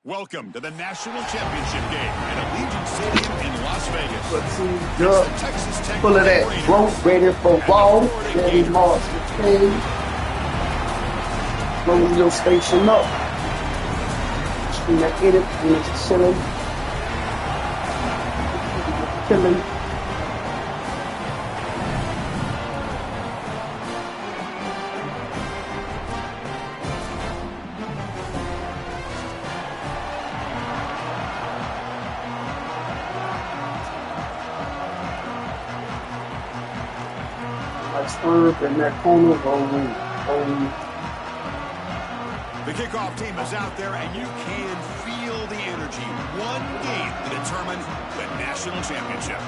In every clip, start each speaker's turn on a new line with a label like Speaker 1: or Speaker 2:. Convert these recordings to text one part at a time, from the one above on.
Speaker 1: Welcome to the National Championship game at Allegiant Stadium in Las Vegas.
Speaker 2: Let's see,
Speaker 1: It's the Texas Tech
Speaker 2: full of that
Speaker 1: Raiders
Speaker 2: rope, ready for ball, ready march the cage. Rolling your station up. Between that edit and it's chilling. Chilling. Swerve in that corner rolling.
Speaker 1: The kickoff team is out there, and you can feel the energy. One game to determine the national championship.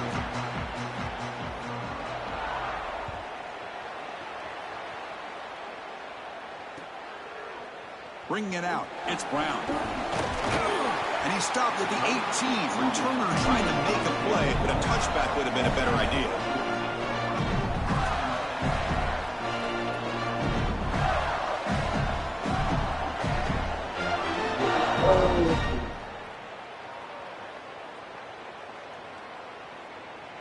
Speaker 1: Bringing it out, it's Brown. And he stopped at the 18. Returner trying to make a play, but a touchback would have been a better idea.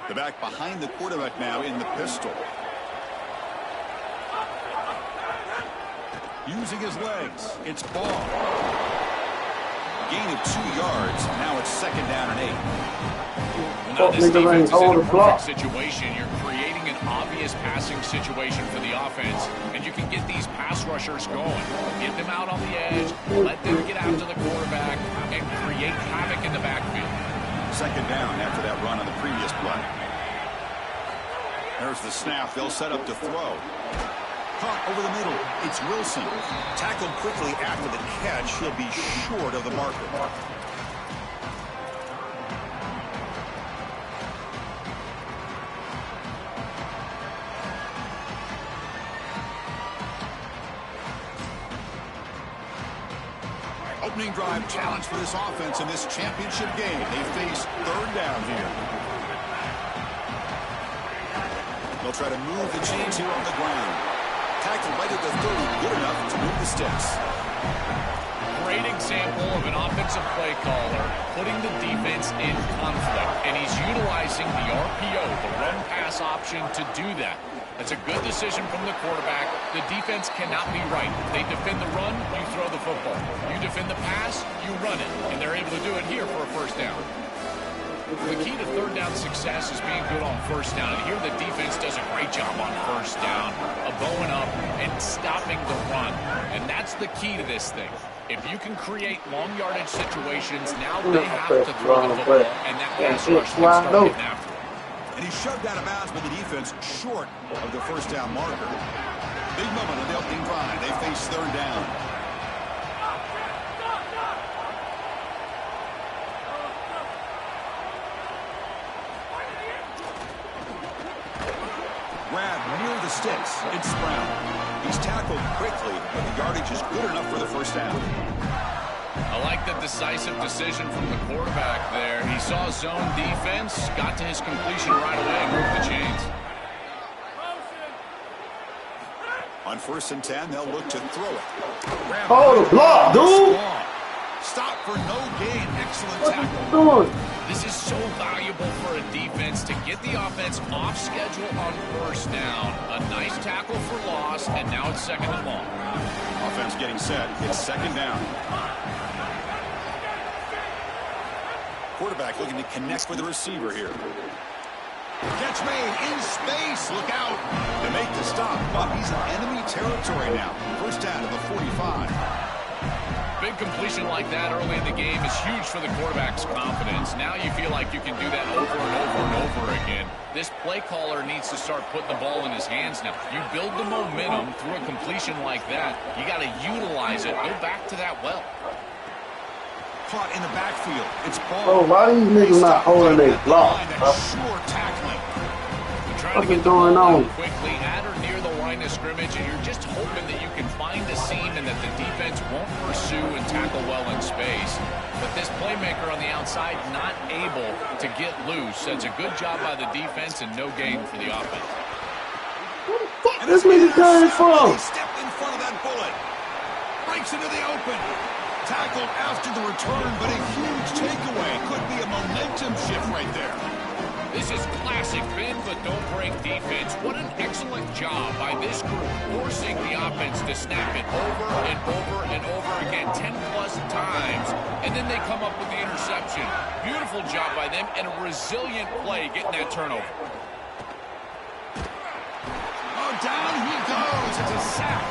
Speaker 1: The back behind the quarterback now in the pistol. Using his legs. It's Ball. Gain of 2 yards. Now it's 2nd down and 8.
Speaker 3: Now this defense is in a perfect situation. You're creating an obvious passing situation for the offense, and you can get these pass rushers going. Get them out on the edge, let them get out to the quarterback, and create havoc in the backfield.
Speaker 1: 2nd down after that run on the previous play. There's the snap. They'll set up to throw. Caught over the middle. It's Wilson. Tackled quickly after the catch. He'll be short of the marker. Opening drive challenge for this offense in this championship game. They face 3rd down here. They'll try to move the chains here on the ground. Tackled right at the 30, good enough to move the sticks.
Speaker 3: Great example of an offensive play caller putting the defense in conflict, and he's utilizing the RPO, the run-pass option, to do that. That's a good decision from the quarterback. The defense cannot be right. They defend the run, you throw the football. You defend the pass, you run it, and they're able to do it here for a 1st down. The key to 3rd down success is being good on 1st down. And here the defense does a great job on 1st down of bowing up and stopping the run. And that's the key to this thing. If you can create long yardage situations, now they have to throw the football, and that pass rush can start getting after it.
Speaker 1: And he's shoved out of bounds by the defense short of the 1st down marker. Big moment on the opening drive. They face 3rd down. Grab near the sticks. It's Brown. He's tackled quickly, but the yardage is good enough for the 1st down.
Speaker 3: I like the decisive decision from the quarterback there. He saw zone defense, got to his completion right away, and moved the chains.
Speaker 1: On 1st and 10, they'll look to throw it. Grab
Speaker 2: Oh, the block, dude!
Speaker 1: Stop for no gain. Excellent
Speaker 2: What
Speaker 1: tackle.
Speaker 2: you doing?
Speaker 3: This is so valuable for a defense to get the offense off schedule on 1st down. A nice tackle for loss, and now it's 2nd and long.
Speaker 1: Offense getting set. It's 2nd down. Quarterback looking to connect with the receiver here. Catch made in space. Look out. To make the stop, but he's in enemy territory now. 1st down to the 45.
Speaker 3: Big completion like that early in the game is huge for the quarterback's confidence. Now you feel like you can do that over and over and over again. This play caller needs to start putting the ball in his hands now. You build the momentum through a completion like that. You got to utilize it. Go back to that well.
Speaker 1: Caught in the backfield. It's Ball.
Speaker 2: Oh, why these niggas not holding their block?
Speaker 1: Sure tackling.
Speaker 2: What's going on?
Speaker 3: Quickly at or near the line of scrimmage, and you're just hoping that you can find a seam and that the defense won't pursue and tackle well in space. But this playmaker on the outside not able to get loose. That's a good job by the defense and no gain for the offense.
Speaker 2: Where the fuck this nigga coming from?
Speaker 1: He stepped in front of that bullet. Breaks into the open. Tackled after the return, but a huge takeaway. Could be a momentum shift right there.
Speaker 3: This is classic bend but don't break defense. What an excellent job by this group, forcing the offense to snap it over and over and over again, 10-plus times, and then they come up with the interception. Beautiful job by them, and a resilient play getting that turnover.
Speaker 1: Oh, down he goes. It's a sack.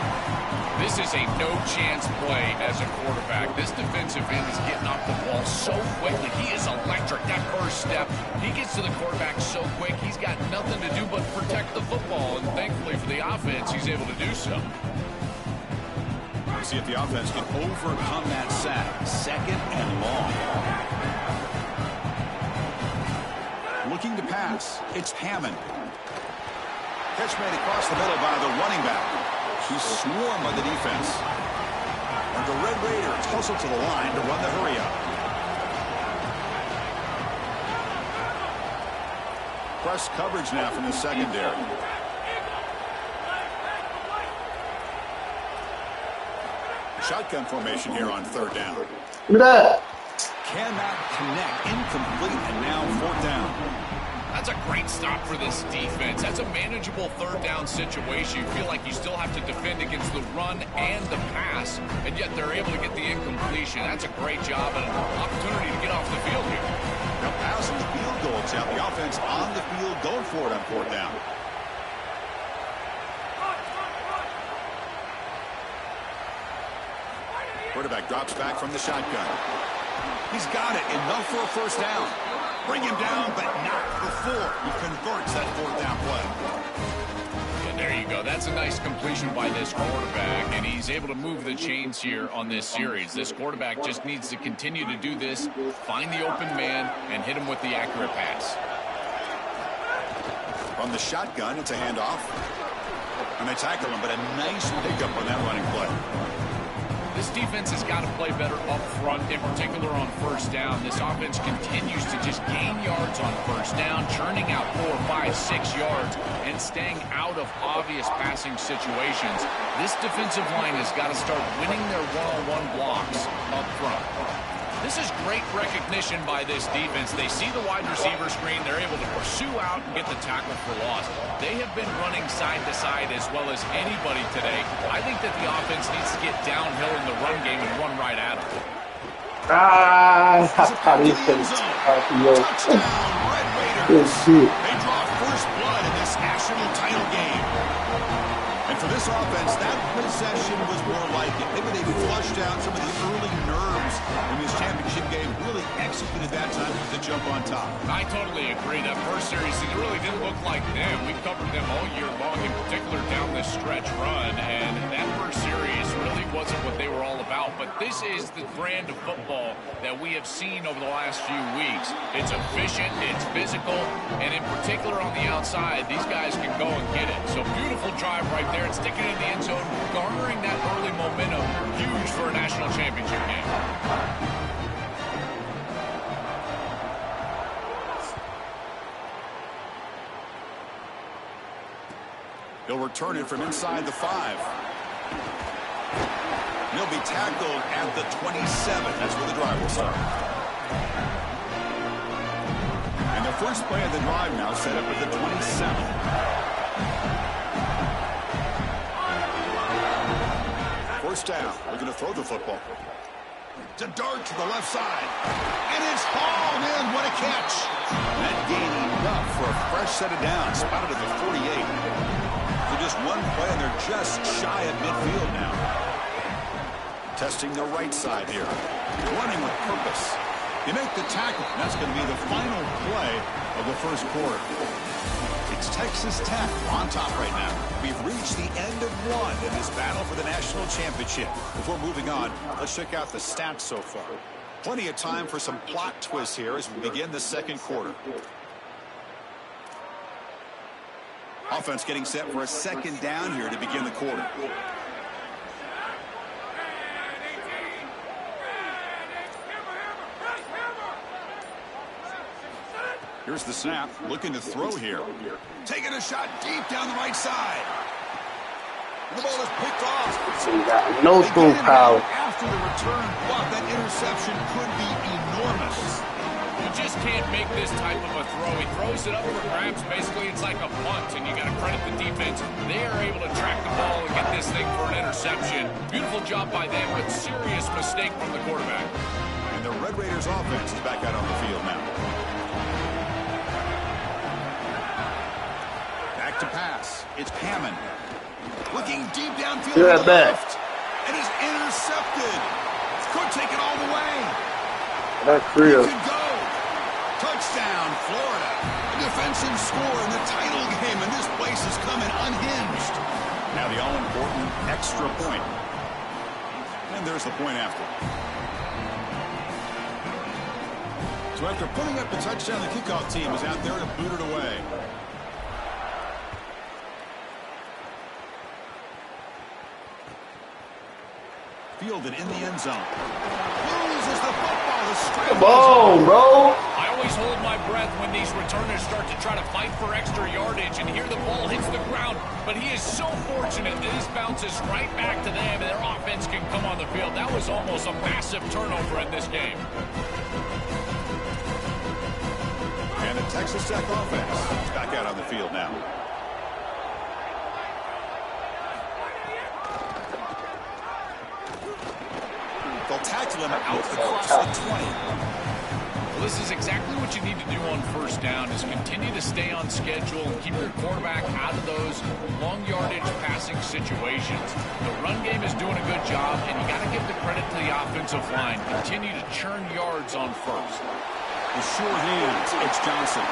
Speaker 3: This is a no-chance play as a quarterback. This defensive end is getting off the ball so quickly. He is electric. That first step, he gets to the quarterback so quick, he's got nothing to do but protect the football. And thankfully for the offense, he's able to do so.
Speaker 1: See if the offense can overcome that sack. Second and long. Looking to pass. It's Hammond. Catch made across the middle by the running back. He's swarmed by the defense. And the Red Raiders hustle to the line to run the hurry-up. Press coverage now from the secondary. Shotgun formation here on third down. Cannot connect. Incomplete, and now fourth down.
Speaker 3: That's a great stop for this defense. That's a manageable third down situation. You feel like you still have to defend against the run and the pass, and yet they're able to get the incompletion. That's a great job and an opportunity to get off the field here.
Speaker 1: Now passing the field goal attempt. The offense on the field going for it on fourth down. Quarterback drops back from the shotgun. He's got it. Enough for a first down. Bring him down, but not before he converts that fourth down play.
Speaker 3: And there you go. That's a nice completion by this quarterback, and he's able to move the chains here on this series. This quarterback just needs to continue to do this, find the open man, and hit him with the accurate pass.
Speaker 1: From the shotgun, it's a handoff. And they tackle him, but a nice pickup on that running play.
Speaker 3: This defense has got to play better up front, in particular on first down. This offense continues to just gain yards on first down, churning out 4, 5, 6 yards, and staying out of obvious passing situations. This defensive line has got to start winning their one-on-one blocks up front. This is great recognition by this defense. They see the wide receiver screen. They're able to pursue out and get the tackle for loss. They have been running side to side as well as anybody today. I think that the offense needs to get downhill in the run game and run right at it.
Speaker 1: Touchdown, Red Raiders. They draw first blood in this national title game. And for this offense, that possession was more like it. Maybe they flushed out some of the early nerves in this championship game, really executed that time to jump on top.
Speaker 3: I totally agree. That first series, it really didn't look like them. We covered them all year long, in particular down this stretch run, and that first series really wasn't what they were all about. But this is the brand of football that we have seen over the last few weeks. It's efficient, it's physical, and in particular on the outside, these guys can go and get it. So beautiful drive right there and sticking in the end zone, garnering that early momentum, huge for a national championship game.
Speaker 1: He'll return it from inside the 5. He'll be tackled at the 27. That's where the drive will start. And the first play of the drive now set up at the 27. First down. Looking to throw the football. To dart to the left side. And it's hauled in. What a catch. That gain enough for a fresh set of downs. Spotted at the 48. For just one play, and they're just shy of midfield now. Testing the right side here. Running with purpose. You make the tackle. That's going to be the final play of the first quarter. It's Texas Tech on top right now. We've reached the end of one in this battle for the national championship. Before moving on, let's check out the stats so far. Plenty of time for some plot twists here as we begin the second quarter. Offense getting set for a second down here to begin the quarter. Here's the snap, looking to throw here. Taking a shot deep down the right side. The ball is picked off.
Speaker 2: So he got no throw power.
Speaker 1: After the return, wow, that interception could be enormous.
Speaker 3: You just can't make this type of a throw. He throws it up for grabs. Basically, it's like a punt, and you got to credit the defense. They are able to track the ball and get this thing for an interception. Beautiful job by them, but serious mistake from the quarterback.
Speaker 1: And the Red Raiders offense is back out on the field now. Back to pass. It's Hammond. Looking deep downfield.
Speaker 2: Good back.
Speaker 1: And is intercepted. Could take it all the way.
Speaker 2: That's real.
Speaker 1: Could go. Touchdown, Florida. A defensive score in the title game, and this place is coming unhinged. Now the all-important extra point. And there's the point after. So after putting up the touchdown, the kickoff team is out there to boot it away. Fielded in the end zone. Loses the football.
Speaker 2: Come on, bro.
Speaker 3: I always hold my breath when these returners start to try to fight for extra yardage, and here the ball hits the ground. But he is so fortunate that this bounces right back to them, and their offense can come on the field. That was almost a massive turnover in this game.
Speaker 1: And the Texas Tech offense is back out on the field now. They'll tackle him out across the 20.
Speaker 3: Well, this is exactly what you need to do on first down, is continue to stay on schedule and keep your quarterback out of those long yardage passing situations. The run game is doing a good job, and you got to give the credit to the offensive line. Continue to churn yards on first.
Speaker 1: The sure hands, it's Johnson.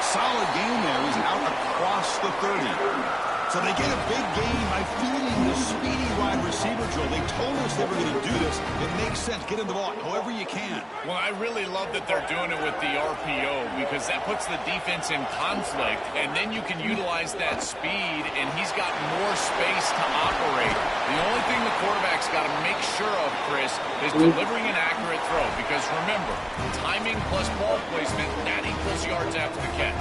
Speaker 1: Solid game there. He's out across the 30. So they get a big gain by feeding the speedy wide receiver, Joe. They told us they were going to do this. It makes sense. Get him the ball however you can.
Speaker 3: Well, I really love that they're doing it with the RPO, because that puts the defense in conflict, and then you can utilize that speed, and he's got more space to operate. The only thing the quarterback's got to make sure of, Chris, is delivering an accurate throw, because remember, timing plus ball placement, that equals yards after the catch.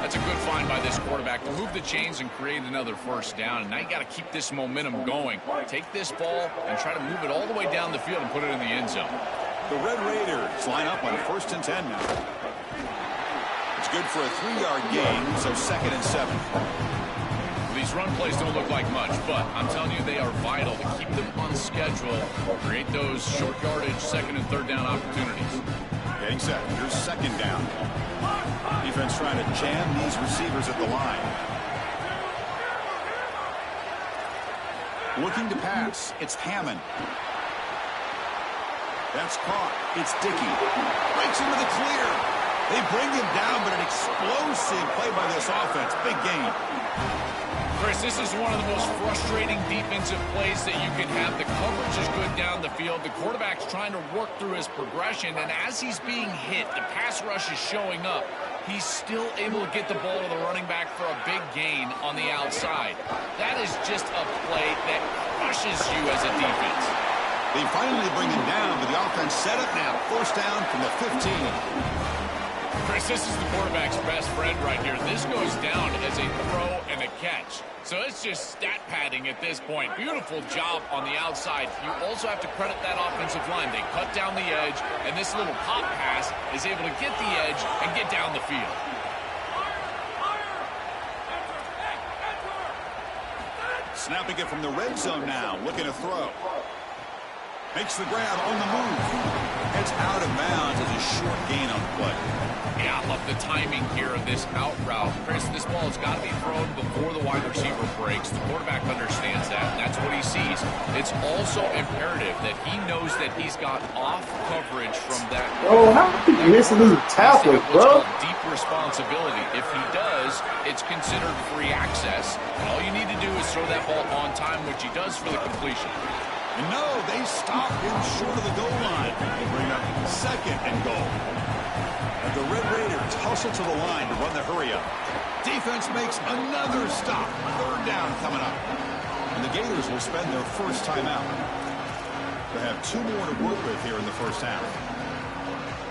Speaker 3: That's a good find by this quarterback to move the chains and create another first down. And now you got to keep this momentum going. Take this ball and try to move it all the way down the field and put it in the end zone.
Speaker 1: The Red Raiders line up on 1st and 10 now. It's good for a 3-yard gain, so 2nd and 7.
Speaker 3: These run plays don't look like much, but I'm telling you, they are vital to keep them on schedule, create those short yardage 2nd and 3rd down opportunities.
Speaker 1: Getting set. Here's 2nd down. Defense trying to jam these receivers at the line. Looking to pass. It's Hammond. That's caught. It's Dickey. Breaks into the clear. They bring him down, but an explosive play by this offense. Big gain.
Speaker 3: Chris, this is one of the most frustrating defensive plays that you can have. The coverage is good down the field. The quarterback's trying to work through his progression, and as he's being hit, the pass rush is showing up. He's still able to get the ball to the running back for a big gain on the outside. That is just a play that crushes you as a defense.
Speaker 1: They finally bring him down, but the offense set up now. 1st down from the 15.
Speaker 3: Chris, this is the quarterback's best friend right here. This goes down as a throw and a catch. So it's just stat padding at this point. Beautiful job on the outside. You also have to credit that offensive line. They cut down the edge, and this little pop pass is able to get the edge and get down the field.
Speaker 1: Snapping it from the red zone now. Looking to throw. Makes the grab on the move. It's out of bounds as a short gain on the play.
Speaker 3: Yeah, I love the timing here of this out route. Chris, this ball has got to be thrown before the wide receiver breaks. The quarterback understands that, and that's what he sees. It's also imperative that he knows that he's got off coverage from that.
Speaker 2: Oh, how did you miss a little tackle, bro?
Speaker 3: Deep responsibility. If he does, it's considered free access. And all you need to do is throw that ball on time, which he does for the completion.
Speaker 1: And no, they stop him short of the goal line. They bring up 2nd and goal. And the Red Raiders hustle to the line to run the hurry-up. Defense makes another stop. 3rd down coming up. And the Gators will spend their first time out. They have 2 more to work with here in the first half.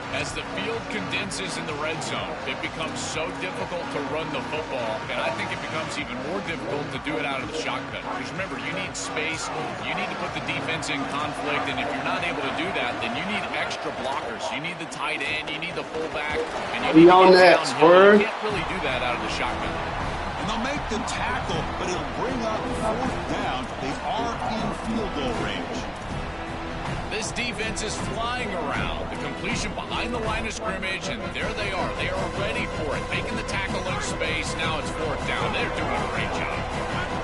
Speaker 3: As the field condenses in the red zone, it becomes so difficult to run the football, and I think it becomes even more difficult to do it out of the shotgun. Because remember, you need space, you need to put the defense in conflict, and if you're not able to do that, then you need extra blockers. You need the tight end, you need the fullback, and you need to get downhill. You can't really do that out of the shotgun.
Speaker 1: And they'll make the tackle, but it'll bring up 4th down. They are in field goal range.
Speaker 3: This defense is flying around. The completion behind the line of scrimmage, and there they are. They are ready for it. Making the tackle in space. Now it's 4th down. They're doing a great job.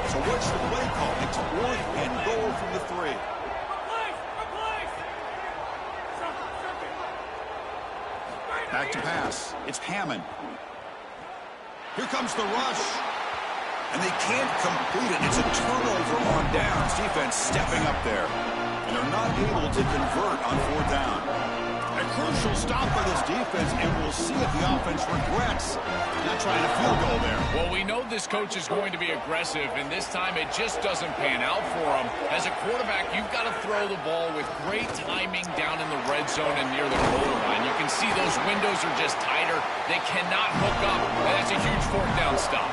Speaker 1: So what's the play call? It's 4th and goal from the 3. Back to pass. It's Hammond. Here comes the rush. And they can't complete it. It's a turnover on downs. Defense stepping up there. And they're not able to convert on 4th down. A crucial stop by this defense, and we'll see if the offense regrets not trying a field goal there.
Speaker 3: Well, we know this coach is going to be aggressive, and this time it just doesn't pan out for him. As a quarterback, you've got to throw the ball with great timing down in the red zone and near the goal line. You can see those windows are just tighter. They cannot hook up, and that's a huge 4th down stop.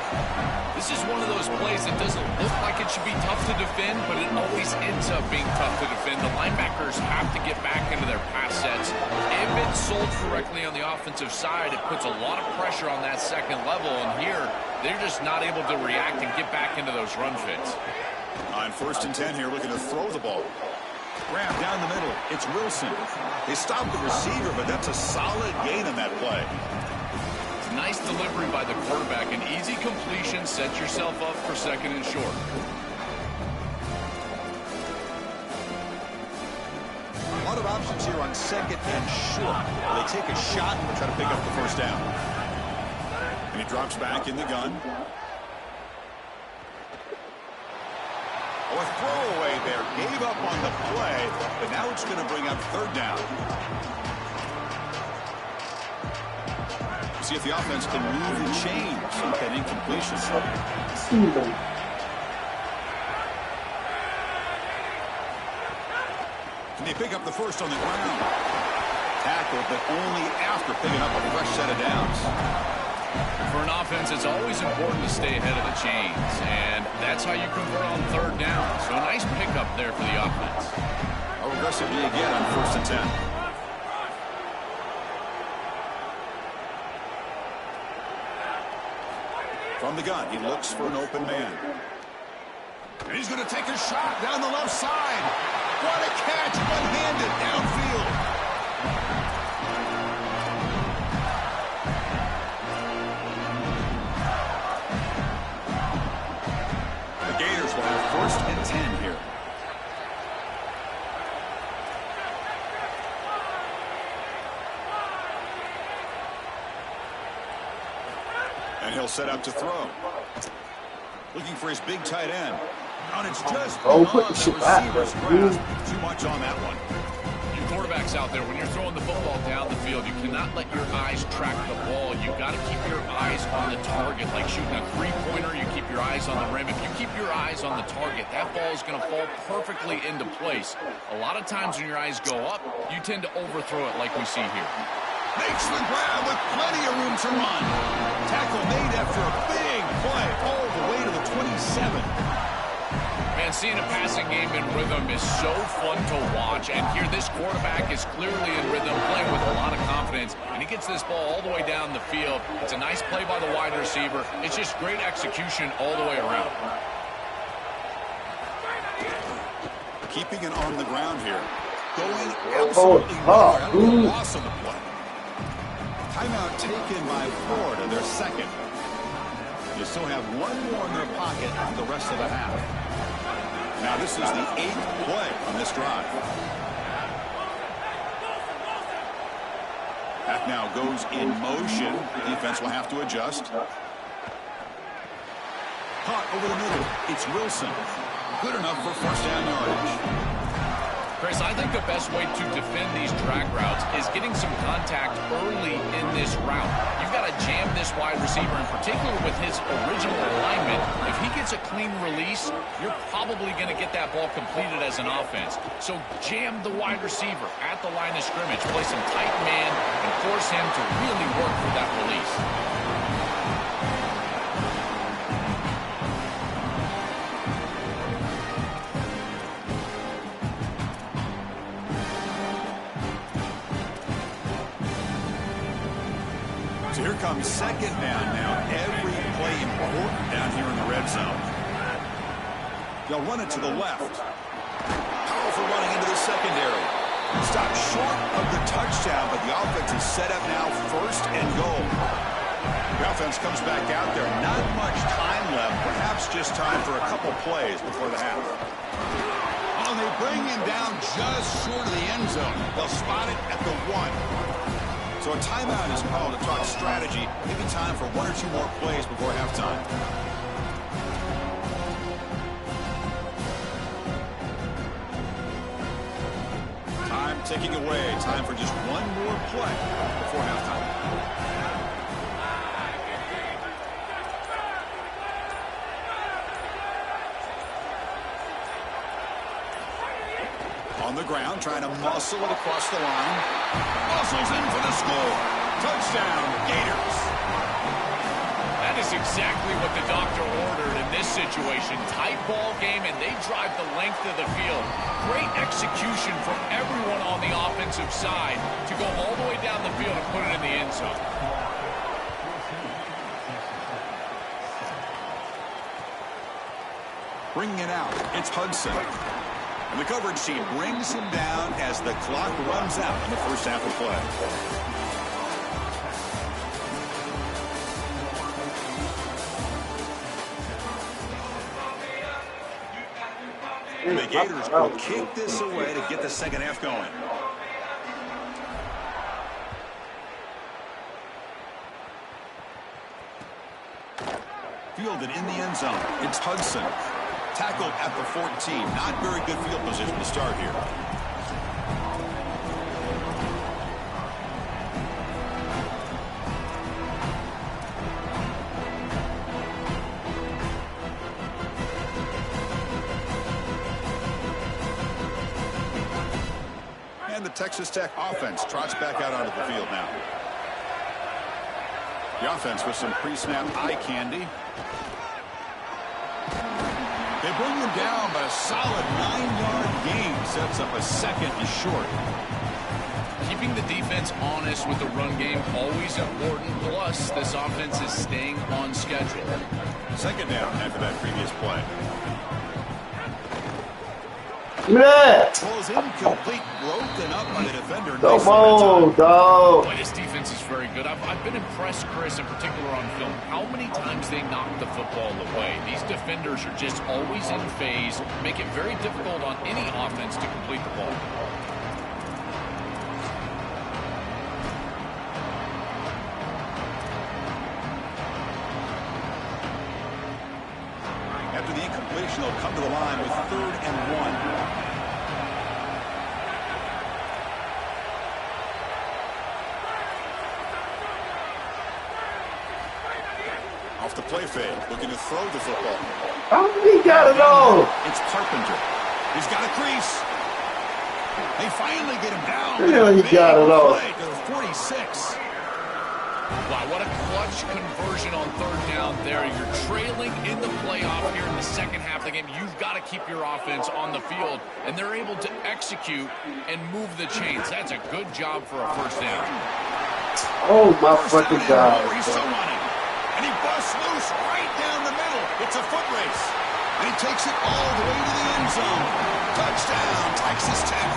Speaker 3: This is one of those plays that doesn't look like it should be tough to defend, but it always ends up being tough to defend. The linebackers have to get back into their pass sets. If it's sold correctly on the offensive side, it puts a lot of pressure on that second level, and here, they're just not able to react and get back into those run fits.
Speaker 1: On 1st and 10 here, looking to throw the ball. Grab down the middle. It's Wilson. They stop the receiver, but that's a solid gain on that play.
Speaker 3: Nice delivery by the quarterback. An easy completion. Set yourself up for 2nd and short.
Speaker 1: A lot of options here on 2nd and short. They take a shot and try to pick up the 1st down. And he drops back in the gun. Oh, a throwaway there. Gave up on the play, but now it's going to bring up 3rd down. See if the offense can move and change on that incompletion. Can they pick up the 1st on the ground? Tackle, but only after picking up a fresh set of downs.
Speaker 3: For an offense, it's always important to stay ahead of the chains, and that's how you convert on 3rd down. So a nice pickup there for the offense.
Speaker 1: How aggressive do you get on 1st and 10? From the gun, he looks for an open man. And he's going to take a shot down the left side. What a catch, one-handed downfield. The Gators will have 1st and 10 here. And he'll set up to throw. Looking for his big tight end. And it's just beyond the receiver's grasp. Too much on that one.
Speaker 3: You quarterbacks out there, when you're throwing the football down the field, you cannot let your eyes track the ball. You've got to keep your eyes on the target. Like shooting a 3-pointer, you keep your eyes on the rim. If you keep your eyes on the target, that ball is going to fall perfectly into place. A lot of times when your eyes go up, you tend to overthrow it like we see here.
Speaker 1: Makes the grab with plenty of room to run. Tackle made after a big play all the way to the 27.
Speaker 3: Man, seeing a passing game in rhythm is so fun to watch. And here this quarterback is clearly in rhythm, playing with a lot of confidence. And he gets this ball all the way down the field. It's a nice play by the wide receiver. It's just great execution all the way around.
Speaker 1: Keeping it on the ground here. Going absolutely nowhere. A little loss on the play. Timeout taken by Florida, their 2nd. You still have 1 more in their pocket for the rest of the half. Now this is the 8th play on this drive. That now goes in motion. Defense will have to adjust. Caught over the middle. It's Wilson. Good enough for 1st down yardage.
Speaker 3: Chris, I think the best way to defend these drag routes is getting some contact early in this route. You've got to jam this wide receiver, in particular with his original alignment. If he gets a clean release, you're probably going to get that ball completed as an offense. So jam the wide receiver at the line of scrimmage, play some tight man, and force him to really work for that release.
Speaker 1: So here comes second down now. Every play important down here in the red zone. They'll run it to the left. Powerful running into the secondary. Stopped short of the touchdown, but the offense is set up now first and goal. The offense comes back out there. Not much time left. Perhaps just time for a couple plays before the half. Oh, they bring him down just short of the end zone. They'll spot it at the 1. So a timeout is called to talk strategy. Maybe time for 1 or 2 more plays before halftime. Time ticking away. Time for just 1 more play before halftime. On the ground, trying to muscle it across the line. Muscles in for the score. Touchdown, Gators.
Speaker 3: That is exactly what the doctor ordered in this situation. Tight ball game, and they drive the length of the field. Great execution from everyone on the offensive side to go all the way down the field and put it in the end zone.
Speaker 1: Bringing it out, it's Hudson. And the coverage team brings him down as the clock runs out in the first half of play. And the Gators will kick this away to get the second half going. Fielded in the end zone. It's Hudson. Tackled at the 14. Not very good field position to start here. And the Texas Tech offense trots back out onto the field now. The offense with some pre-snap eye candy. They bring him down, but a solid 9-yard gain sets up a second and short.
Speaker 3: Keeping the defense honest with the run game, always important. Plus, this offense is staying on schedule.
Speaker 1: Second down after that previous play. Was incomplete, broken up by the defender.
Speaker 2: Come on, dog.
Speaker 3: Boy, this defense is very good. I've been impressed, Chris, in particular on film, how many times they knock the football away. These defenders are just always in phase, make it very difficult on any offense to complete the ball.
Speaker 1: After the incompletion, they'll come to the line with 3rd and 1. Off the play fake, looking to throw the football.
Speaker 2: How did he got it all?
Speaker 1: It's Carpenter. He's got a crease. They finally get him down.
Speaker 2: Yeah, he got it all.
Speaker 1: To the 46.
Speaker 3: Wow, what a clutch conversion on 3rd down there. You're trailing in the playoff here in the second half of the game. You've got to keep your offense on the field, and they're able to execute and move the chains. That's a good job for a first down.
Speaker 2: Oh, my fucking God.
Speaker 1: He's so on it. And he busts loose right down the middle. It's a foot race. And he takes it all the way to the end zone. Touchdown, Texas Tech.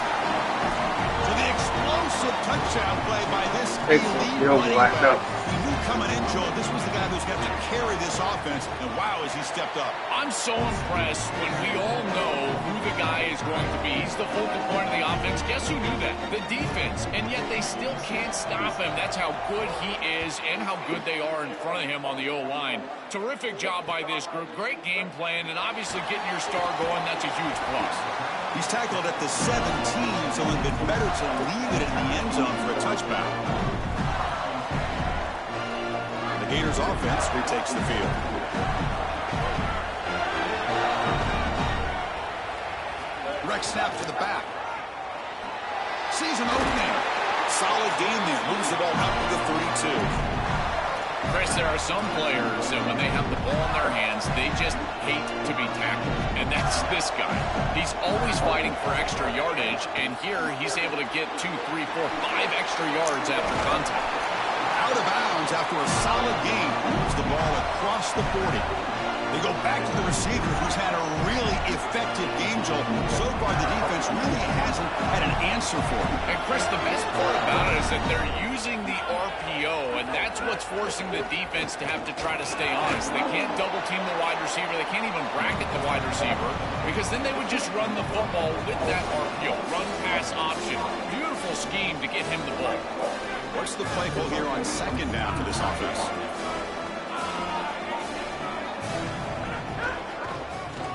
Speaker 1: So the explosive touchdown play by this elite running back. We knew coming in, Joel, this was the guy who's got to carry this offense, and wow, has he stepped up.
Speaker 3: I'm so impressed when we all know who the guy is going to be. He's the focal point of the offense. Guess who knew that? The defense. And yet they still can't stop him. That's how good he is and how good they are in front of him on the O-line. Terrific job by this group. Great game plan, and obviously getting your star going, that's a huge plus.
Speaker 1: He's tackled at the 17, so it would have been better to leave it in the end zone for a touchback. The Gators offense retakes the field. Direct snap to the back. Sees an opening. Solid game there. Moves the ball up to the 32.
Speaker 3: Chris, there are some players that when they have the ball in their hands, they just hate to be tackled. And that's this guy. He's always fighting for extra yardage, and here he's able to get 2, 3, 4, 5 extra yards after contact.
Speaker 1: Out of bounds after a solid game. Moves the ball across the 40. They go back to the receiver, who's had a really effective game, Joel. So far, the defense really hasn't had an answer for him.
Speaker 3: And, Chris, the best part about it is that they're using the RPO, and that's what's forcing the defense to have to try to stay honest. They can't double-team the wide receiver. They can't even bracket the wide receiver because then they would just run the football with that RPO, run-pass option. Beautiful scheme to get him the ball.
Speaker 1: What's the play call here on second down for this offense?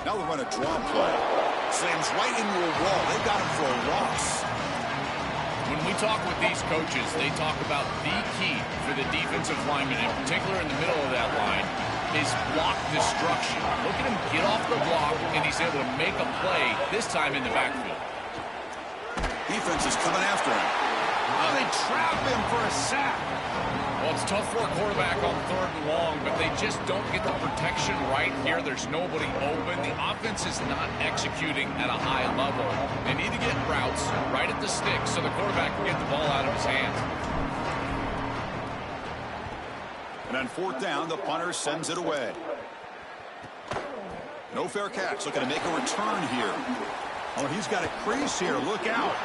Speaker 1: Now they run a draw play. Slams right into a wall. They got him for a loss.
Speaker 3: When we talk with these coaches, they talk about the key for the defensive lineman, in particular in the middle of that line, is block destruction. Look at him get off the block, and he's able to make a play, this time in the backfield.
Speaker 1: Defense is coming after him. Oh, they trap him for a sack.
Speaker 3: Well, it's tough for a quarterback on 3rd and long, but they just don't get the protection right here. There's nobody open. The offense is not executing at a high level. They need to get routes right at the stick so the quarterback can get the ball out of his hands.
Speaker 1: And on 4th down, the punter sends it away. No fair catch. Looking to make a return here. Oh, he's got a crease here. Look out.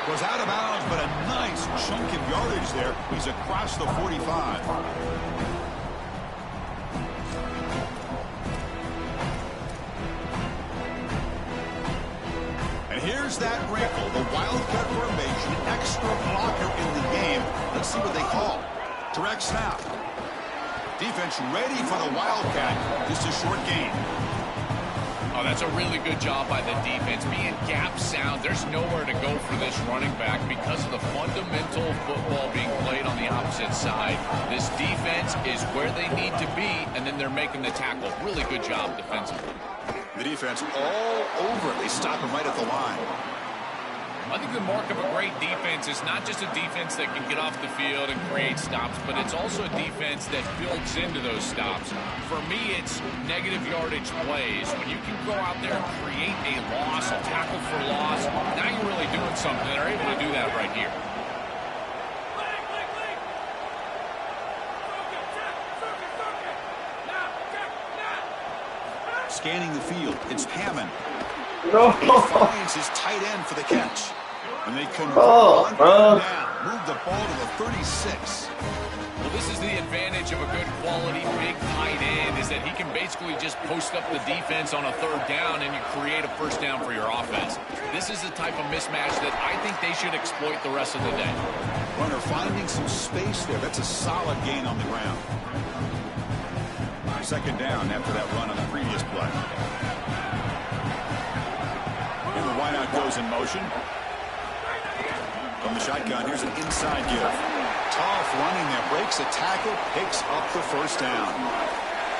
Speaker 1: Goes out of bounds, but a nice chunk of yardage there. He's across the 45. And here's that wrinkle. The Wildcat formation, extra blocker in the game. Let's see what they call. Direct snap. Defense ready for the Wildcat. Just a short gain.
Speaker 3: Oh, that's a really good job by the defense. Being gap sound, there's nowhere to go for this running back because of the fundamental football being played on the opposite side. This defense is where they need to be, and then they're making the tackle. Really good job defensively.
Speaker 1: The defense all over it. They stop him right at the line.
Speaker 3: I think the mark of a great defense is not just a defense that can get off the field and create stops, but it's also a defense that builds into those stops. For me, it's negative yardage plays. When you can go out there and create a loss, a tackle for loss, now you're really doing something. They're able to do that right here.
Speaker 1: Scanning the field, it's Hammond.
Speaker 2: No.
Speaker 1: He finds his tight end for the catch. And they convert on down. Move the ball to the 36.
Speaker 3: Well, this is the advantage of a good quality big tight end, is that he can basically just post up the defense on a 3rd down and you create a 1st down for your offense. This is the type of mismatch that I think they should exploit the rest of the day.
Speaker 1: Runner finding some space there. That's a solid gain on the ground. 2nd down after that run on the previous play. And the wideout goes in motion. From the shotgun, here's an inside give. Tough running there. Breaks a tackle, picks up the 1st down.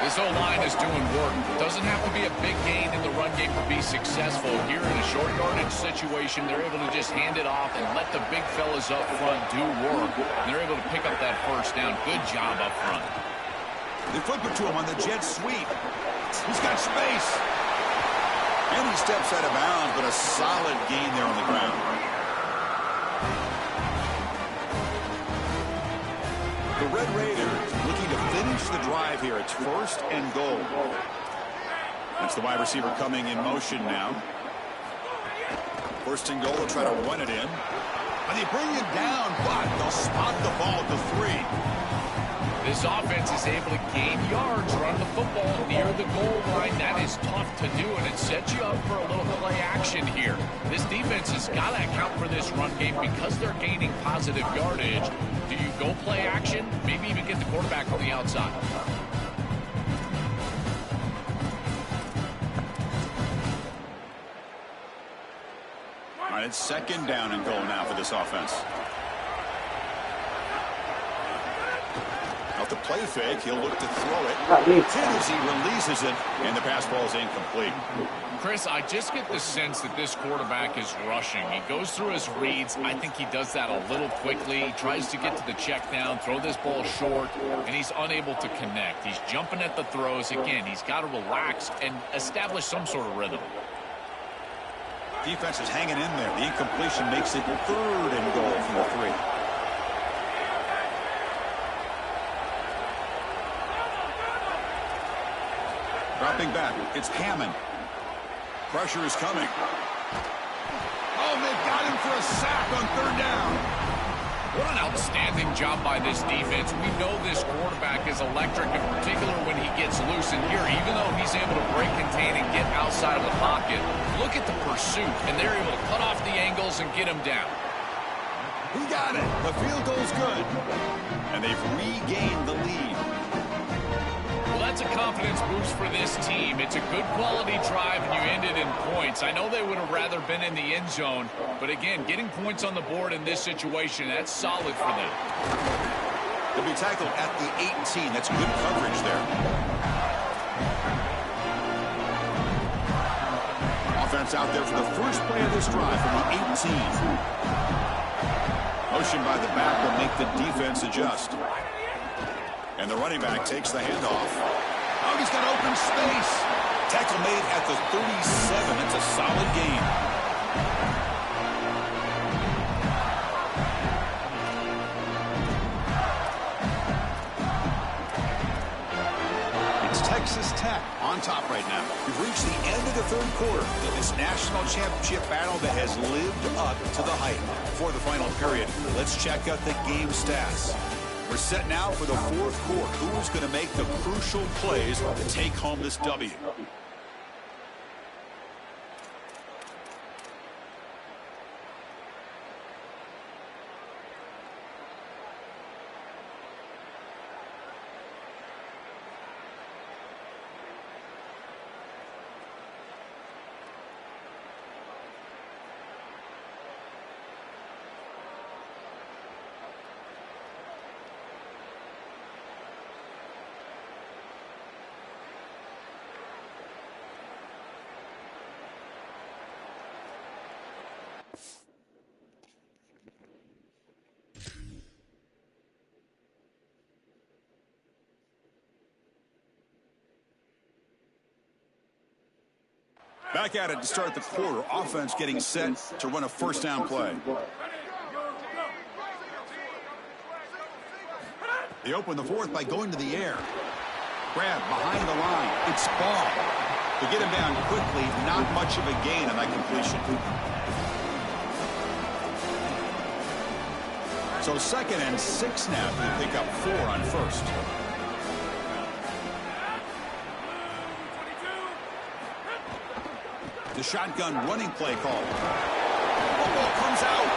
Speaker 3: This O-line is doing work. Doesn't have to be a big gain in the run game to be successful. Here in a short yardage situation, they're able to just hand it off and let the big fellas up front do work. And they're able to pick up that 1st down. Good job up front.
Speaker 1: They flip it to him on the jet sweep. He's got space. And he steps out of bounds, but a solid gain there on the ground. The Red Raiders looking to finish the drive here. It's 1st and goal. That's the wide receiver coming in motion now. 1st and goal. They'll try to run it in. And they bring it down, but they'll spot the ball at the 3.
Speaker 3: This offense is able to gain yards, run the football near the goal line. That is tough to do, and it sets you up for a little play action here. This defense has got to account for this run game because they're gaining positive yardage. Do you go play action? Maybe even get the quarterback on the outside.
Speaker 1: All right, it's second down and goal now for this offense. Off the play fake, he'll look to throw it. As he releases it, and the pass ball is incomplete.
Speaker 3: Chris, I just get the sense that this quarterback is rushing. He goes through his reads. I think he does that a little quickly. He tries to get to the check down, throw this ball short, and he's unable to connect. He's jumping at the throws. Again, he's got to relax and establish some sort of rhythm.
Speaker 1: Defense is hanging in there. The incompletion makes it third and goal from the 3. Dropping back, it's Hammond. Pressure is coming. Oh, they've got him for a sack on third down.
Speaker 3: What an outstanding job by this defense. We know this quarterback is electric, in particular when he gets loose. And here, even though he's able to break, contain, and get outside of the pocket, look at the pursuit, and they're able to cut off the angles and get him down.
Speaker 1: He got it. The field goal's good. And they've regained the lead.
Speaker 3: Well, that's a confidence boost for this team. It's a good quality drive, and you ended in points. I know they would have rather been in the end zone, but again, getting points on the board in this situation, that's solid for them.
Speaker 1: They'll be tackled at the 18. That's good coverage there. Offense out there for the first play of this drive from the 18. Motion by the back will make the defense adjust. And the running back takes the handoff. Oh, he's got open space. Tackle made at the 37. It's a solid gain. It's Texas Tech on top right now. We've reached the end of the third quarter in this national championship battle that has lived up to the hype. For the final period, let's check out the game stats. We're set now for the fourth quarter. Who's going to make the crucial plays to take home this W? Back at it to start the quarter. Offense getting set to run a first down play. They open the fourth by going to the air. Grab behind the line. It's Ball. To get him down quickly, not much of a gain on that completion. So 2nd and 6 now. They pick up 4 on first. The shotgun running play call. Football comes out.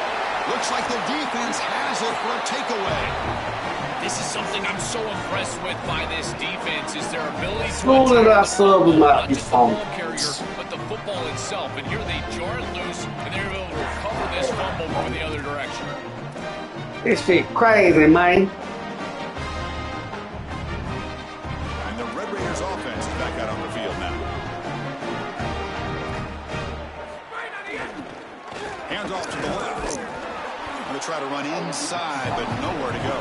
Speaker 1: Looks like the defense has it for a takeaway.
Speaker 3: This is something I'm so impressed with by this defense is their ability to
Speaker 2: Slowly
Speaker 3: attack
Speaker 2: that's serving
Speaker 3: not
Speaker 2: that
Speaker 3: just the ball
Speaker 2: response.
Speaker 3: carrier, but the football itself. And here they jar it loose, and they're able to recover this fumble going the other direction.
Speaker 2: This shit crazy, man.
Speaker 1: And the Red Raiders offense is back out on the field now. Hands off to the left. Going to try to run inside, but nowhere to go.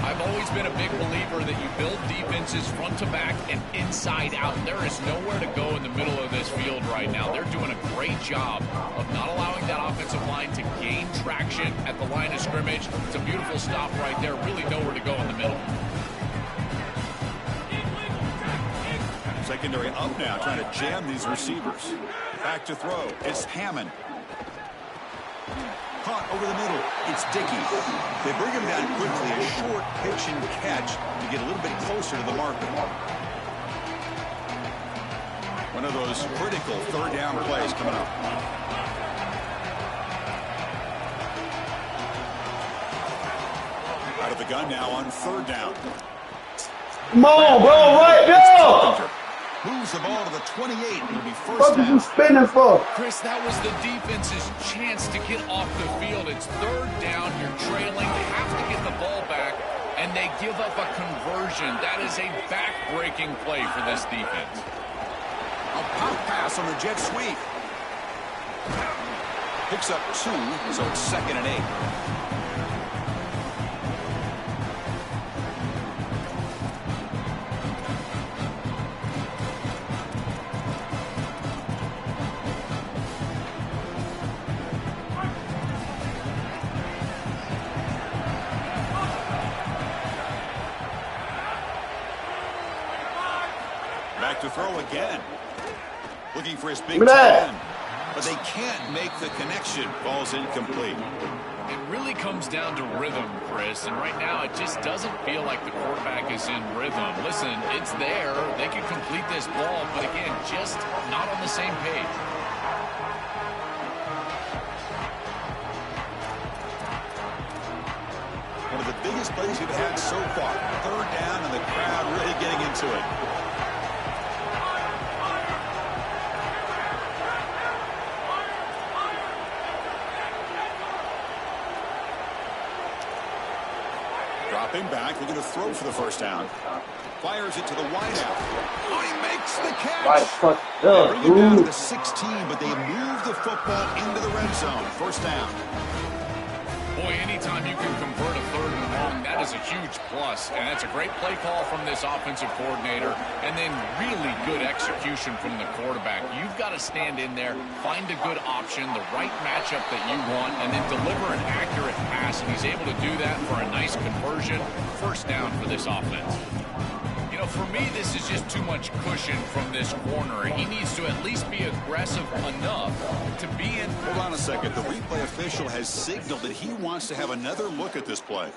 Speaker 3: I've always been a big believer that you build defenses front to back and inside out. There is nowhere to go in the middle of this field right now. They're doing a great job of not allowing that offensive line to gain traction at the line of scrimmage. It's a beautiful stop right there. Really nowhere to go in the middle.
Speaker 1: Secondary up now, trying to jam these receivers. Back to throw. It's Hammond. caught over the middle. It's Dickey. They bring him down quickly, a short pitch and catch to get a little bit closer to the marker. One of those critical third down plays coming up. Out of the gun now on third down.
Speaker 2: Come on, bro, right there.
Speaker 1: Moves the ball to the 28. It'll be first
Speaker 2: What are
Speaker 1: down.
Speaker 2: you spinning for?
Speaker 3: Chris, that was the defense's chance to get off the field. It's third down. You're trailing. They have to get the ball back, and they give up a conversion. That is a back-breaking play for this defense.
Speaker 1: A pop pass on the jet sweep. Picks up 2, so it's 2nd and 8. Back to throw again. Looking for his big tight end. But they can't make the connection. Ball's incomplete.
Speaker 3: It really comes down to rhythm, Chris, and right now it just doesn't feel like the quarterback is in rhythm. Listen, it's there. They can complete this ball, but again, just not on the same page.
Speaker 1: One of the biggest plays we've had so far. Third down, and the crowd really getting into it. Dropping back, looking to throw for the first down. Fires it to the wideout. Oh, he makes the catch.
Speaker 2: Right, fuck
Speaker 1: They
Speaker 2: up,
Speaker 1: bring him down to
Speaker 2: dude.
Speaker 1: the 16, but they move the football into the red zone. First down.
Speaker 3: Boy, anytime you can convert a third and long, that is a huge plus. And that's a great play call from this offensive coordinator. And then really good execution from the quarterback. You've got to stand in there, find a good option, the right matchup that you want, and then deliver an accurate pass. And he's able to do that for a nice conversion. First down for this offense. You know, for me, this is just too much cushion from this corner. He needs to at least be aggressive enough to be in.
Speaker 1: Hold on a second. The replay official has signaled that he wants to have another look at this play.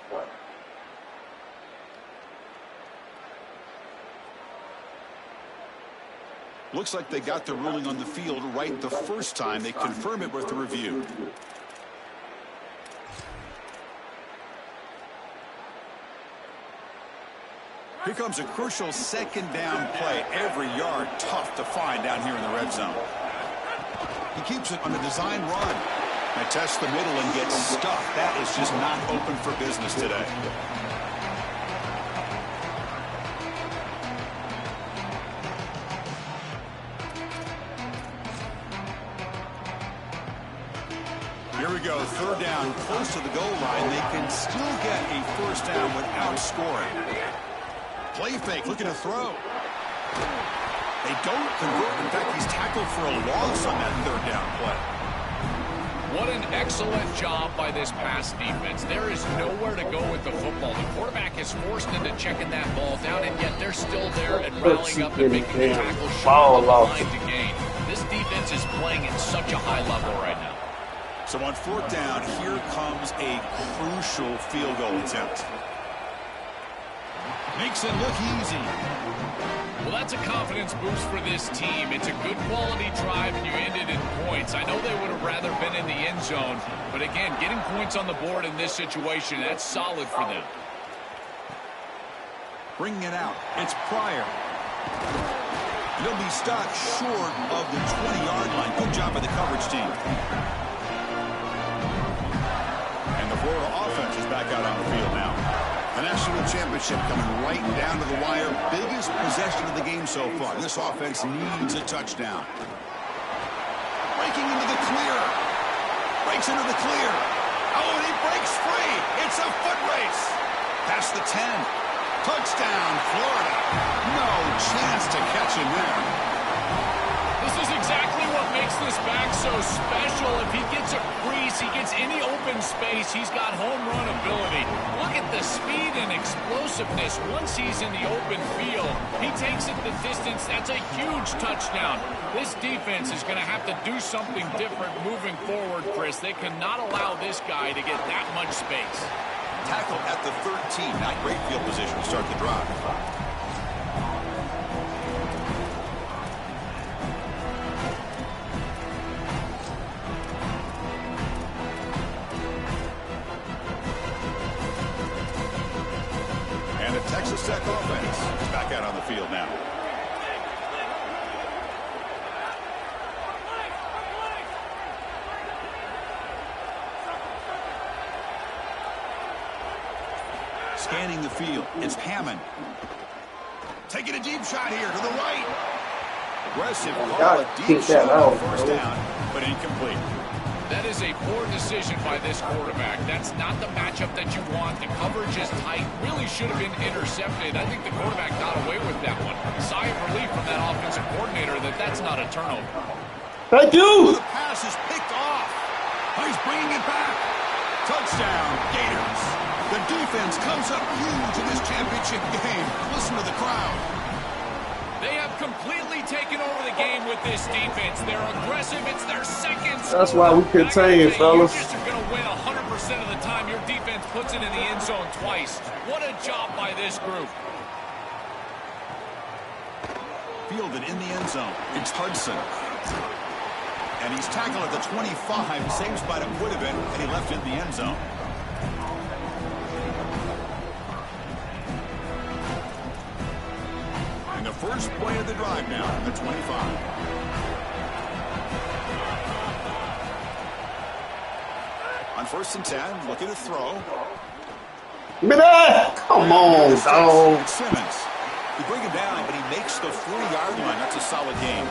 Speaker 1: Looks like they got the ruling on the field right the first time. They confirm it with the review. Here comes a crucial second down play. Every yard tough to find down here in the red zone. He keeps it on a design run. And tests the middle and gets stuffed. That is just not open for business today. Here we go. Third down, close to the goal line. They can still get a first down without scoring. Play fake, looking to throw. They don't convert. In fact, he's tackled for a loss on that third down play.
Speaker 3: What an excellent job by this pass defense. There is nowhere to go with the football. The quarterback is forced into checking that ball down, and yet they're still there and rallying up and making the tackle short of the line to gain. This defense is playing at such a high level right now.
Speaker 1: So on fourth down, here comes a crucial field goal attempt. Makes it look easy.
Speaker 3: Well, that's a confidence boost for this team. It's a good quality drive, and you ended in points. I know they would have rather been in the end zone, but again, getting points on the board in this situation, that's solid for them.
Speaker 1: Bringing it out. It's Pryor. He'll be stopped short of the 20-yard line. Good job by the coverage team. And the Florida offense is back out on the field now. The national championship coming right down to the wire. Biggest possession of the game so far. This offense needs a touchdown. Breaking into the clear. Breaks into the clear. Oh, and he breaks free. It's a foot race. Past the 10. Touchdown, Florida. No chance to catch him there.
Speaker 3: This is exactly what makes this back so special. If he gets a crease, he gets any open space, he's got home run ability. Look at the speed and explosiveness. Once he's in the open field, he takes it the distance, that's a huge touchdown. This defense is going to have to do something different moving forward, Chris. They cannot allow this guy to get that much space.
Speaker 1: Tackle at the 13. Not great field position to start the drive. And the Texas Tech offense is back out on the field now. Scanning the field, it's Hammond. Taking a deep shot here to the right. Aggressive, call a deep shot on first down, but incomplete.
Speaker 3: That is a poor decision by this quarterback. That's not the matchup that you want. The coverage is tight. Really should have been intercepted. I think the quarterback got away with that one. Sigh of relief from that offensive coordinator that that's not a turnover.
Speaker 2: Thank you.
Speaker 1: The pass is picked off. He's bringing it back. Touchdown, Gators. The defense comes up huge in this championship game. Listen to the crowd.
Speaker 3: They have completely taken over the game with this defense. They're aggressive. It's their second.
Speaker 2: That's why we contain, fellas.
Speaker 3: You just are going to win 100% of the time. Your defense puts it in the end zone twice. What a job by this group.
Speaker 1: Fielded in the end zone. It's Hudson. And he's tackled at the 25. Same spot it would have been, and he left it in the end zone. And the first play of the drive now on the 25. On 1st and 10, looking to throw.
Speaker 2: Come on, dog.
Speaker 1: Simmons. You bring him down, but he makes the 4-yard line. That's a solid game.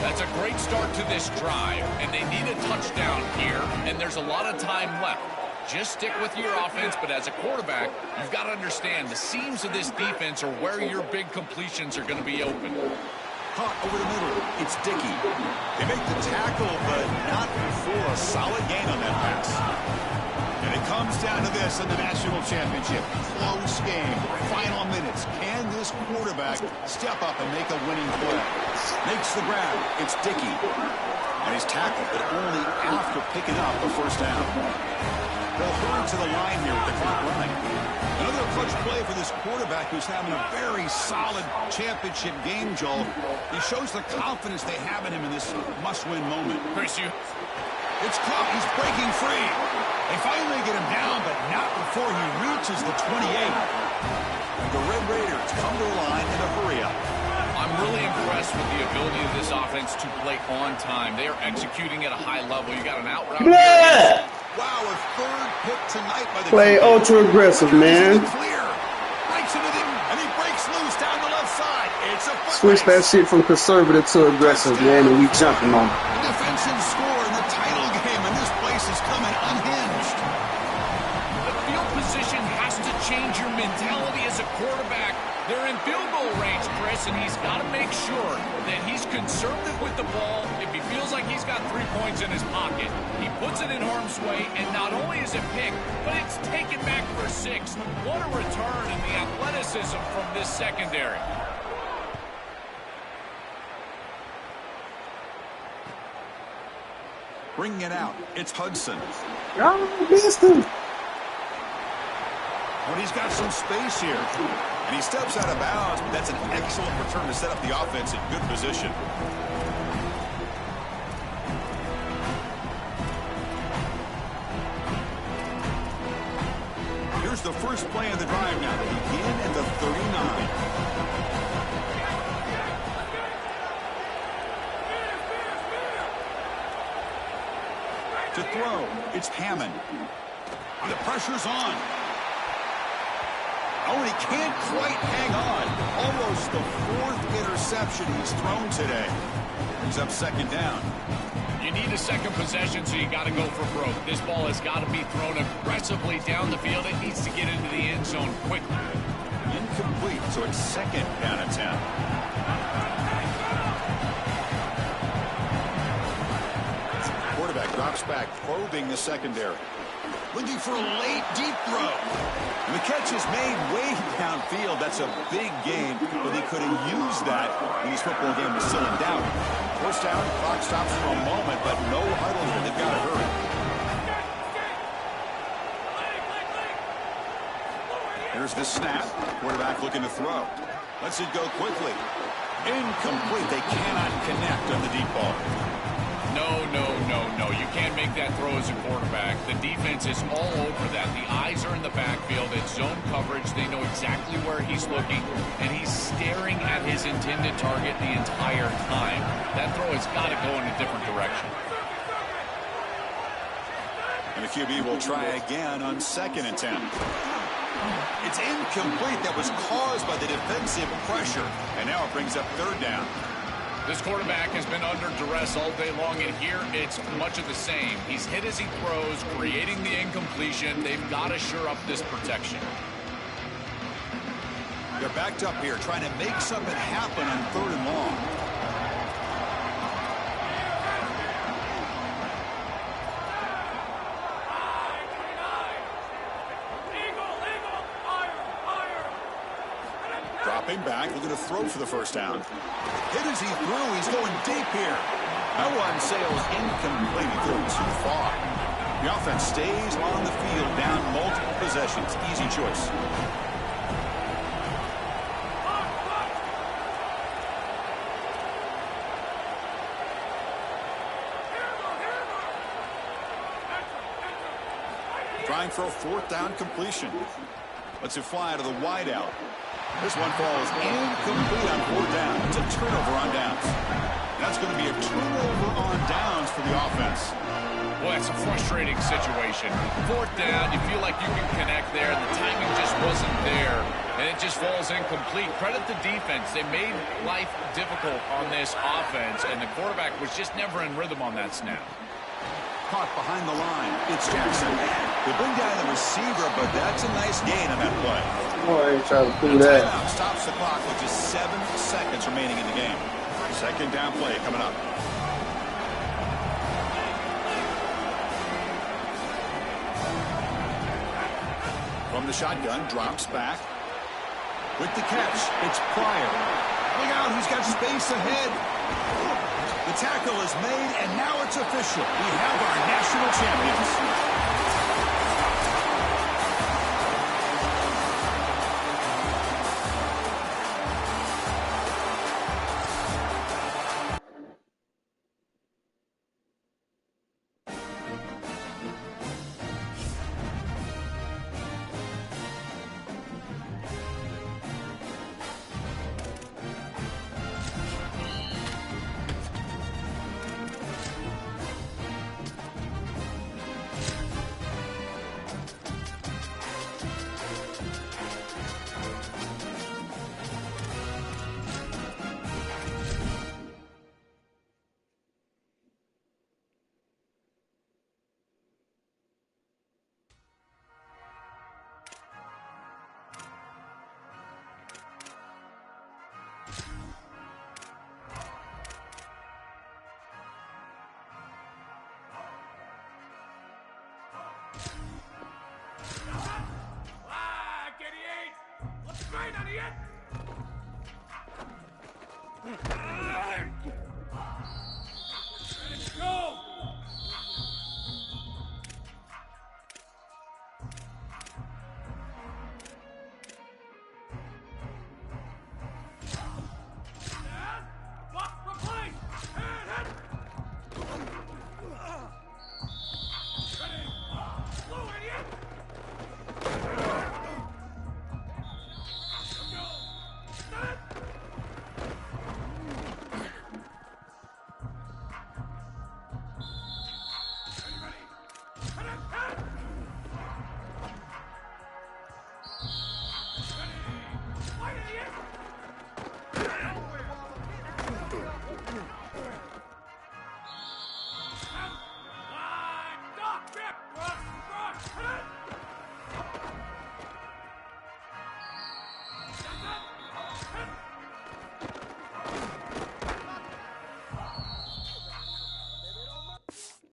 Speaker 3: That's a great start to this drive, and they need a touchdown here, and there's a lot of time left. Just stick with your offense, but as a quarterback, you've got to understand the seams of this defense are where your big completions are going to be open.
Speaker 1: Caught over the middle. It's Dickey. They make the tackle, but not for a solid gain on that pass. And it comes down to this in the national championship. Close game. Final minutes. Can this quarterback step up and make a winning play? Makes the grab. It's Dickey. And he's tackled, but only after picking up a first down. They'll hurry to the line here with the clock running. Another clutch play for this quarterback who's having a very solid championship game, Joel. He shows the confidence they have in him in this must-win moment.
Speaker 3: Chris,
Speaker 1: it's caught. He's breaking free. They finally get him down, but not before he reaches the 28. And the Red Raiders come to the line in a hurry-up.
Speaker 3: I'm really impressed with the ability of this offense to play on time. They are executing at a high level. You got an out route.
Speaker 2: Yeah.
Speaker 1: Wow, a third pick tonight by the
Speaker 2: Play ultra aggressive, man.
Speaker 1: Clear. Breaks into them, and he breaks loose down the left side. It's a
Speaker 2: Switch that shit from conservative to aggressive, man, and we jumping on it.
Speaker 1: Defensive score in the title game, and this place is coming unhinged.
Speaker 3: The field position has to change your mentality as a quarterback. They're in field goal range, Chris, and he's got to make sure that he's conservative with the ball. If he feels like he's got 3 points in his pocket, he puts it in harm's way, and not only is it picked, but it's taken back for 6. What a return in the athleticism from this secondary.
Speaker 1: Bringing it out, it's Hudson.
Speaker 2: Y'all missed him.
Speaker 1: But he's got some space here. And he steps out of bounds, but that's an excellent return to set up the offense in good position. Here's the first play of the drive now to begin at the 39. To throw, it's Hammond. The pressure's on. Oh, and he can't quite hang on. Almost the 4th interception he's thrown today. Brings up 2nd down.
Speaker 3: You need a second possession, so you got to go for broke. This ball has got to be thrown aggressively down the field. It needs to get into the end zone quickly.
Speaker 1: Incomplete, so it's 2nd down at 10. Quarterback drops back, probing the secondary. Looking for a late, deep throw. And the catch is made way downfield. That's a big gain, but they could have used that when this football game was still in doubt. First down, clock stops for a moment, but no huddle here. They've got to hurry. Here's the snap. Quarterback looking to throw. Lets it go quickly. Incomplete. They cannot connect on the deep ball. No. You can't make that throw as a quarterback. The defense is all over that. The eyes are in the backfield. It's zone coverage. They know exactly where he's looking, and he's staring at his intended target the entire time. That throw has got to go in a different direction. And the QB will try again on 2nd and 10. It's incomplete. That was caused by the defensive pressure, and now it brings up 3rd down.
Speaker 3: This quarterback has been under duress all day long, and here it's much of the same. He's hit as he throws, creating the incompletion. They've got to shore up this protection.
Speaker 1: They're backed up here, trying to make something happen on 3rd and long. Dropping back, looking to throw for the 1st down. Hit as he threw. He's going deep here. That one sails incomplete. He threw too far. The offense stays on the field, down multiple possessions. Easy choice. Trying for a 4th down completion. Lets it fly to the wideout. This one falls incomplete on 4th down. It's a turnover on downs. That's going to be a turnover on downs for the offense.
Speaker 3: Well, it's a frustrating situation. 4th down, you feel like you can connect there. The timing just wasn't there, and it just falls incomplete. Credit the defense. They made life difficult on this offense, and the quarterback was just never in rhythm on that snap.
Speaker 1: Caught behind the line. It's Jackson. They bring down the receiver, but that's a nice gain on that play.
Speaker 2: Oh, I ain't trying to do that.
Speaker 1: Timeout stops the clock with just 7 seconds remaining in the game. 2nd down play coming up. From the shotgun, drops back. With the catch, it's Pryor. Look out, he's got space ahead. The tackle is made, and now it's official. We have our national champions.